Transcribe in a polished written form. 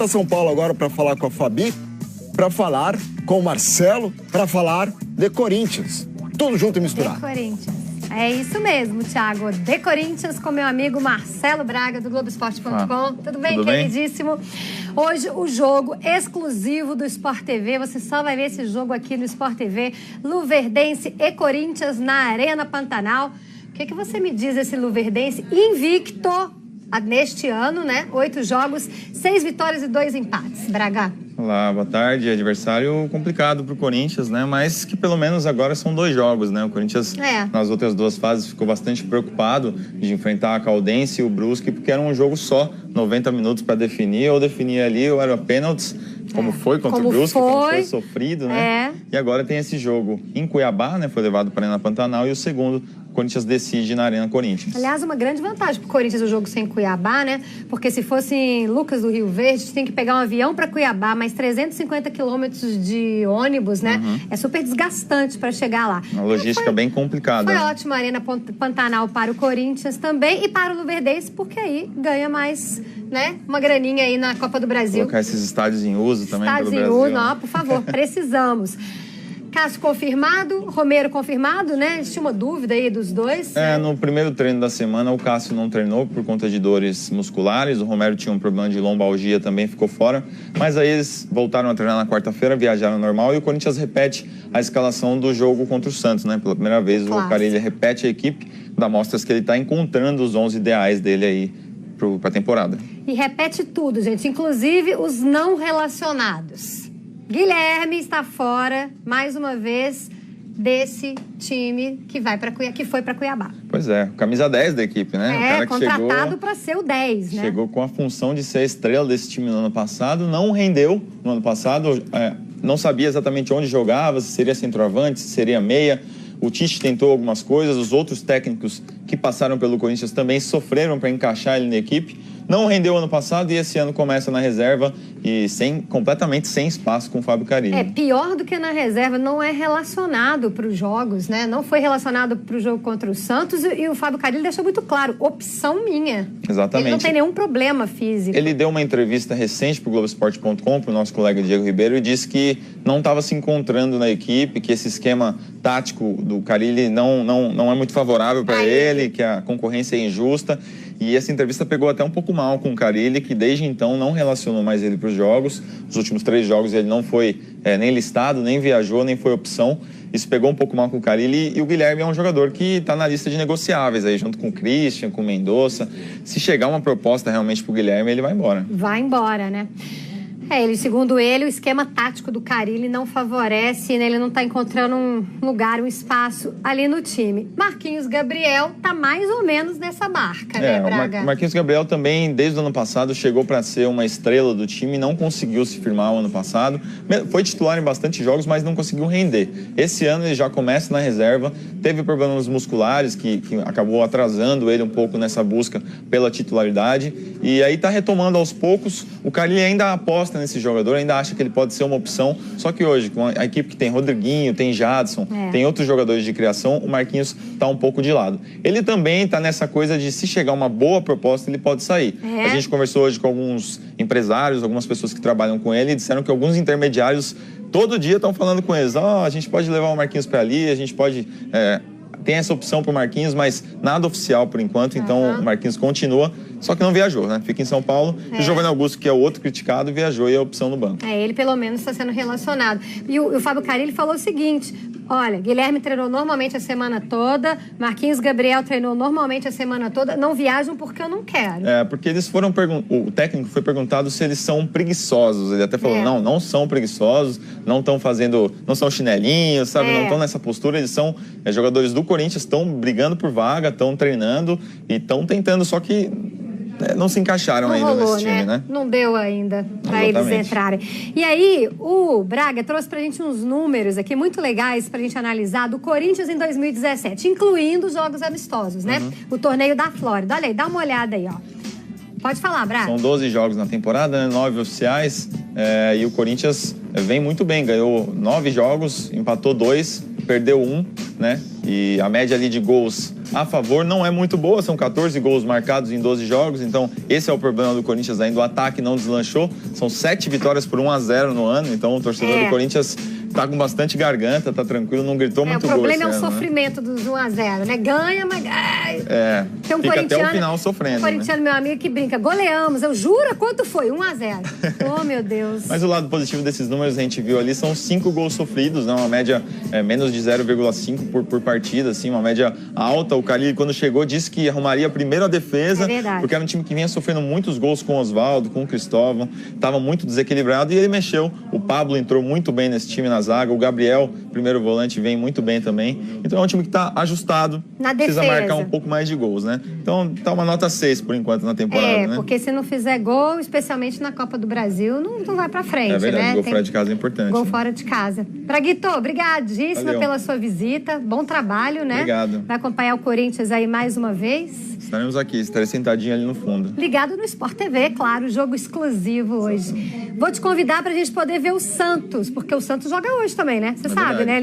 São Paulo agora para falar com a Fabi, para falar com o Marcelo, para falar de Corinthians. Tudo junto e misturado. De Corinthians. É isso mesmo, Thiago. De Corinthians com meu amigo Marcelo Braga, do Globoesporte.com. Tudo bem, queridíssimo? Hoje, o jogo exclusivo do Sport TV. Você só vai ver esse jogo aqui no Sport TV. Luverdense e Corinthians na Arena Pantanal. O que você me diz desse Luverdense invicto neste ano, né? 8 jogos, 6 vitórias e 2 empates. Braga. Olá, boa tarde. Adversário complicado para o Corinthians, né? Mas que pelo menos agora são 2 jogos, né? O Corinthians, nas outras 2 fases, ficou bastante preocupado de enfrentar a Caldense e o Brusque, porque era um jogo só, 90 minutos para definir, ou definir ali, ou era pênaltis, como foi contra o Brusque, como foi sofrido, né? E agora tem esse jogo em Cuiabá, né? Foi levado para a Arena Pantanal, e o segundo, o Corinthians decide na Arena Corinthians. Aliás, uma grande vantagem para o Corinthians o jogo sem Cuiabá, né? Porque se fosse em Lucas do Rio Verde, tem que pegar um avião para Cuiabá, mais 350 quilômetros de ônibus, né? É super desgastante para chegar lá. Uma logística bem complicada. Foi ótima a Arena Pantanal para o Corinthians também e para o Luverdense, porque aí ganha mais, né? Uma graninha aí na Copa do Brasil. Colocar esses estádios em uso também pelo Brasil. Estádios em uso, não, por favor, precisamos. Cássio confirmado, Romero confirmado, né? Tinha uma dúvida aí dos dois. No primeiro treino da semana, o Cássio não treinou por conta de dores musculares. O Romero tinha um problema de lombalgia, também ficou fora. Mas aí eles voltaram a treinar na quarta-feira, viajaram normal. E o Corinthians repete a escalação do jogo contra o Santos, né? Pela primeira vez, o Carille repete a equipe, dá mostras que ele está encontrando os 11 ideais dele aí para a temporada. E repete tudo, gente, inclusive os não relacionados. Guilherme está fora, mais uma vez, desse time que foi para Cuiabá. Pois é, camisa 10 da equipe, né? O cara que contratado para ser o 10, né? Chegou com a função de ser a estrela desse time no ano passado, não rendeu no ano passado, não sabia exatamente onde jogava, se seria centroavante, se seria meia. O Tite tentou algumas coisas, os outros técnicos que passaram pelo Corinthians também sofreram para encaixar ele na equipe. Não rendeu ano passado e esse ano começa na reserva e completamente sem espaço com o Fábio Carille. Pior do que na reserva, não é relacionado para os jogos, né? Não foi relacionado para o jogo contra o Santos e o Fábio Carille deixou muito claro, opção minha. Exatamente. Ele não tem nenhum problema físico. Ele deu uma entrevista recente para o Globoesporte.com, para o nosso colega Diego Ribeiro, e disse que não estava se encontrando na equipe, que esse esquema tático do Carille não é muito favorável para ele, que a concorrência é injusta. E essa entrevista pegou até um pouco mal com o Carille, que desde então não relacionou mais ele para os jogos. Os últimos 3 jogos ele não foi nem listado, nem viajou, nem foi opção. Isso pegou um pouco mal com o Carille. E o Guilherme é um jogador que está na lista de negociáveis, aí, junto com o Christian, com o Mendonça. Se chegar uma proposta realmente para o Guilherme, ele vai embora. Vai embora, né? Segundo ele, o esquema tático do Carille não favorece, né? Ele não está encontrando um lugar, um espaço ali no time. Marquinhos Gabriel tá mais ou menos nessa marca, né, Braga? O Marquinhos Gabriel também, desde o ano passado, chegou para ser uma estrela do time, não conseguiu se firmar o ano passado. Foi titular em bastante jogos, mas não conseguiu render. Esse ano ele já começa na reserva, teve problemas musculares que acabou atrasando ele um pouco nessa busca pela titularidade. E aí tá retomando aos poucos. O Carille ainda aposta nesse jogador, ainda acha que ele pode ser uma opção, só que hoje, com a equipe que tem Rodriguinho, tem Jadson, tem outros jogadores de criação, o Marquinhos está um pouco de lado. Ele também está nessa coisa de, se chegar uma boa proposta, ele pode sair. A gente conversou hoje com alguns empresários, algumas pessoas que trabalham com ele, e disseram que alguns intermediários todo dia estão falando com eles, a gente pode levar o Marquinhos para ali, a gente pode... Tem essa opção para o Marquinhos, mas nada oficial por enquanto, então o Marquinhos continua, só que não viajou, né? Fica em São Paulo. E o Giovanni Augusto, que é o outro criticado, viajou e é a opção no banco. Ele pelo menos está sendo relacionado. E o Fábio Carille falou o seguinte, olha, Guilherme treinou normalmente a semana toda, Marquinhos Gabriel treinou normalmente a semana toda, não viajam porque eu não quero. Porque eles foram o técnico foi perguntado se eles são preguiçosos. Ele até falou, não são preguiçosos, não são chinelinhos, sabe? Não estão nessa postura, eles são jogadores do Corinthians, estão brigando por vaga, estão treinando e estão tentando, só que não se encaixaram ainda nesse time, né? Não deu ainda para eles entrarem. E aí, o Braga trouxe pra gente uns números aqui muito legais pra gente analisar do Corinthians em 2017, incluindo os jogos amistosos, né? O torneio da Flórida. Olha aí, dá uma olhada aí, ó. Pode falar, Braga. São 12 jogos na temporada, né? 9 oficiais. E o Corinthians vem muito bem, ganhou 9 jogos, empatou 2, perdeu 1, né? né? E a média ali de gols a favor não é muito boa, são 14 gols marcados em 12 jogos, então esse é o problema do Corinthians ainda, o ataque não deslanchou, são 7 vitórias por 1-0 no ano, então o torcedor do Corinthians tá com bastante garganta, tá tranquilo, não gritou muito gol. O problema é o ano, sofrimento dos 1-0, né? Ganha, mas... Tem um fica até o final sofrendo, um corintiano, meu amigo, que brinca, goleamos, eu juro, quanto foi? 1-0. Oh, meu Deus. Mas o lado positivo desses números, a gente viu ali, são 5 gols sofridos, né? Uma média menos de 0,5 por partida, assim, uma média alta. O Carille, quando chegou, disse que arrumaria primeiro a defesa, porque era um time que vinha sofrendo muitos gols com o Osvaldo, com o Cristóvão, estava muito desequilibrado e ele mexeu. O Pablo entrou muito bem nesse time na zaga, o Gabriel, primeiro volante, vem muito bem também. Então é um time que está ajustado, precisa marcar um pouco mais de gols, né? Então tá uma nota 6 por enquanto na temporada, né? Porque se não fizer gol, especialmente na Copa do Brasil, não vai pra frente, né? É verdade, gol fora de casa é importante. Gol fora de casa. Braguito, obrigadíssima pela sua visita, bom trabalho, né? Obrigado. Vai acompanhar o Corinthians aí mais uma vez. Estaremos aqui, estarei sentadinho ali no fundo. Ligado no Sport TV, claro, jogo exclusivo hoje. Vou te convidar pra gente poder ver o Santos, porque o Santos joga hoje também, né? Você sabe, né?